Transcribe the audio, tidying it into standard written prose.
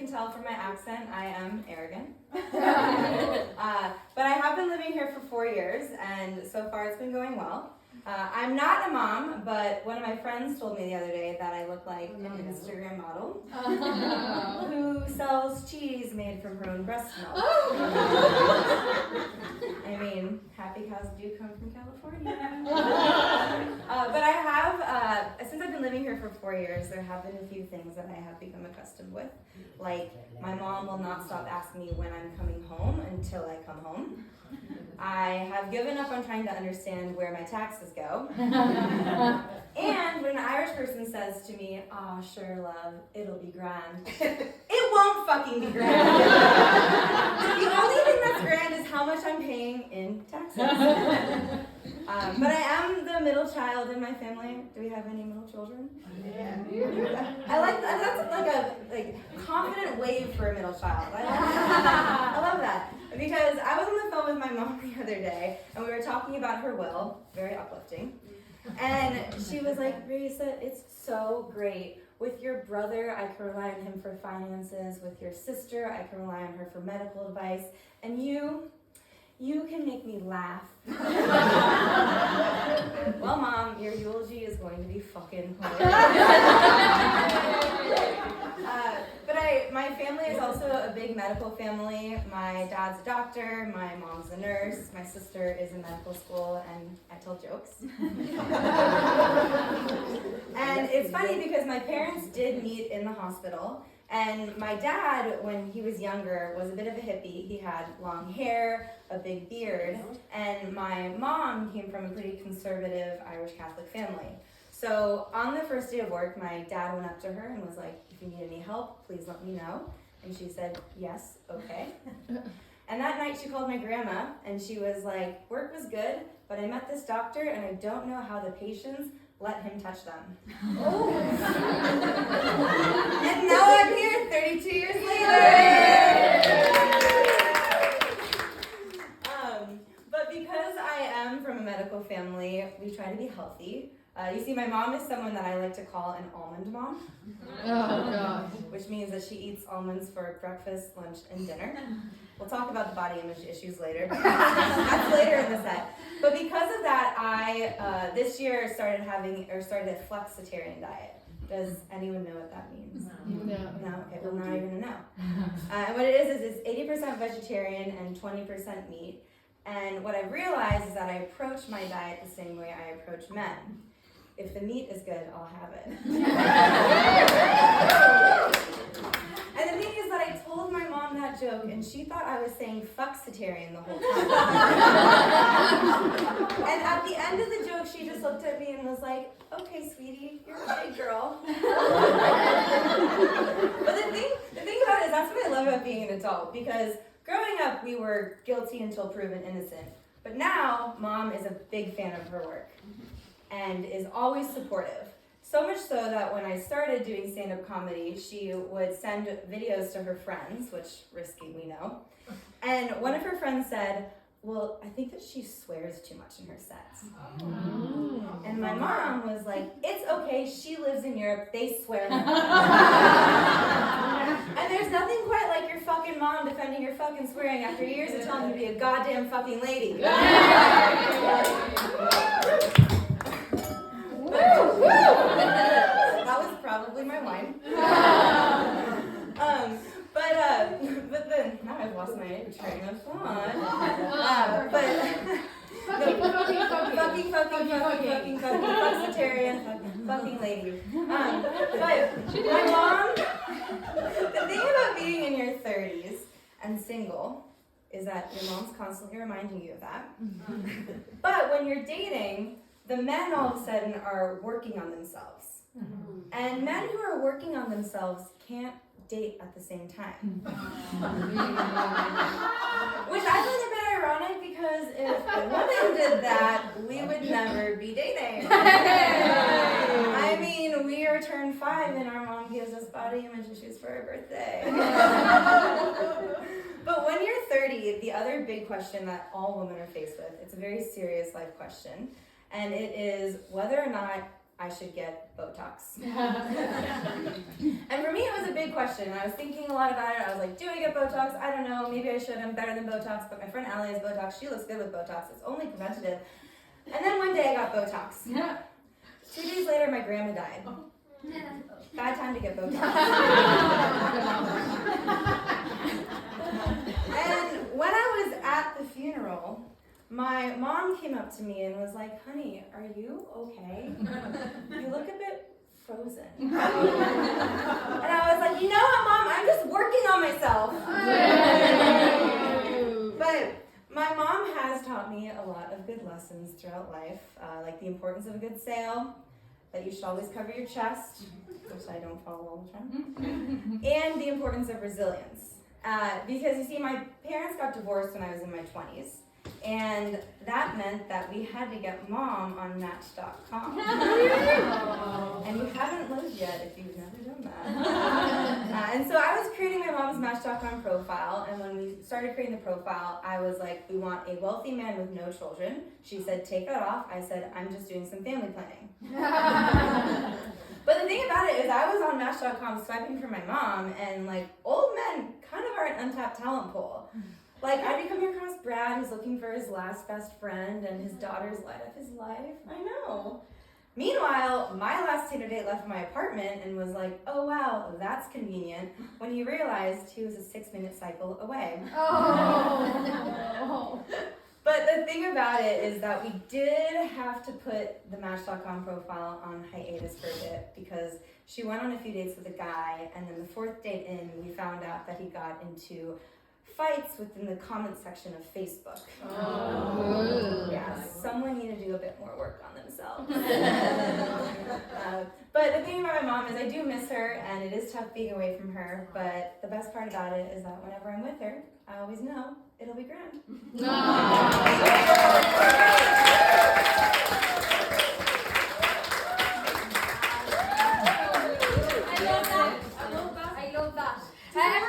can tell from my accent, I am arrogant. But I have been living here for 4 years, and so far it's been going well. I'm not a mom, but one of my friends told me the other day that I look like an Instagram model who sells cheese made from her own breast milk. I mean, happy cows do come from California. But I have, since I've been living here for 4 years, there have been a few things that I have become accustomed with. Like, my mom will not stop asking me when I'm coming home until I come home. I have given up on trying to understand where my taxes go. And when an Irish person says to me, "Aw, sure, love, it'll be grand," it won't fucking be grand. The only thing that's grand is how much I'm paying in taxes. But I am the middle child in my family. Do we have any middle children? Yeah. I like that. That's like a confident wave for a middle child. I love that. Because I was on the phone with my mom the other day, and we were talking about her will, very uplifting. And she was like, "Risa, it's so great. With your brother, I can rely on him for finances. With your sister, I can rely on her for medical advice. And you can make me laugh." Well, Mom, your eulogy is going to be fucking hilarious. But my family is also a big medical family. My dad's a doctor, my mom's a nurse, my sister is in medical school, and I tell jokes. And it's funny because my parents did meet in the hospital, and my dad, when he was younger, was a bit of a hippie. He had long hair, a big beard, and my mom came from a pretty conservative Irish Catholic family. So on the first day of work, my dad went up to her and was like, "If you need any help, please let me know." And she said, "Yes, okay." And that night she called my grandma and she was like, "Work was good, but I met this doctor and I don't know how the patients let him touch them." Oh. And now I'm here 32 years later. But because I am from a medical family, we try to be healthy. You see, my mom is someone that I like to call an almond mom. Oh, gosh. Which means that she eats almonds for breakfast, lunch, and dinner. We'll talk about the body image issues later. That's later in the set. But because of that, I this year started a flexitarian diet. Does anyone know what that means? No. No? Okay, well now you're gonna know. And what it is it's 80% vegetarian and 20% meat. And what I've realized is that I approach my diet the same way I approach men. If the meat is good, I'll have it. And the thing is that I told my mom that joke, and she thought I was saying fucksitarian the whole time. And at the end of the joke, she just looked at me and was like, "Okay, sweetie, you're a big girl." But the thing about it is that's what I love about being an adult, because growing up, we were guilty until proven innocent. But now, Mom is a big fan of her work and is always supportive. So much so that when I started doing stand-up comedy, she would send videos to her friends, which risky, we know. And one of her friends said, "Well, I think that she swears too much in her sets." Oh. And my mom was like, "It's okay, she lives in Europe, they swear." And there's nothing quite like your fucking mom defending your fucking swearing after years of telling you to be a goddamn fucking lady. That was probably my line. But then now I've lost my train of thought. Fucking flexitarian, fucking lady. But my mom, the thing about being in your 30s and single is that your mom's constantly reminding you of that. But when you're dating, the men all of a sudden are working on themselves. And men who are working on themselves can't date at the same time. Which I find a bit ironic, because if a woman did that, we would never be dating. I mean, we are turned 5 and our mom gives us body image issues for our birthday. But when you're 30, the other big question that all women are faced with, it's a very serious life question, and it is whether or not I should get Botox. And for me, it was a big big question. And I was thinking a lot about it. I was like, do I get Botox? I don't know. Maybe I should. I'm better than Botox. But my friend Allie has Botox. She looks good with Botox. It's only preventative. And then one day I got Botox. 2 days later, my grandma died. Bad time to get Botox. And when I was at the funeral, my mom came up to me and was like, honey, are you okay? You look a bit frozen. And I was like, you know what, Mom? I'm just working on myself. But my mom has taught me a lot of good lessons throughout life, like the importance of a good sale, that you should always cover your chest, which I don't follow all the time, and the importance of resilience. Because you see, my parents got divorced when I was in my 20s. And that meant that we had to get Mom on Match.com. And you haven't lived yet if you've never done that. And so I was creating my mom's Match.com profile, and when we started creating the profile, I was like, we want a wealthy man with no children. She said, take that off. I said, I'm just doing some family planning. But the thing about it is I was on Match.com swiping for my mom, and like old men kind of are an untapped talent pool. Like, I'd be coming across Brad, who's looking for his last best friend, and his daughters light up his life. I know. Meanwhile, my last Tinder date left my apartment and was like, oh wow, that's convenient, when he realized he was a 6-minute cycle away. Oh. But the thing about it is that we did have to put the Match.com profile on hiatus for a bit, because she went on a few dates with a guy, and then the 4th date in, we found out that he got into fights within the comment section of Facebook. Oh. Yeah, someone needed to do a bit more work on themselves. But the thing about my mom is I do miss her, and it is tough being away from her, but the best part about it is that whenever I'm with her, I always know it'll be grand. No.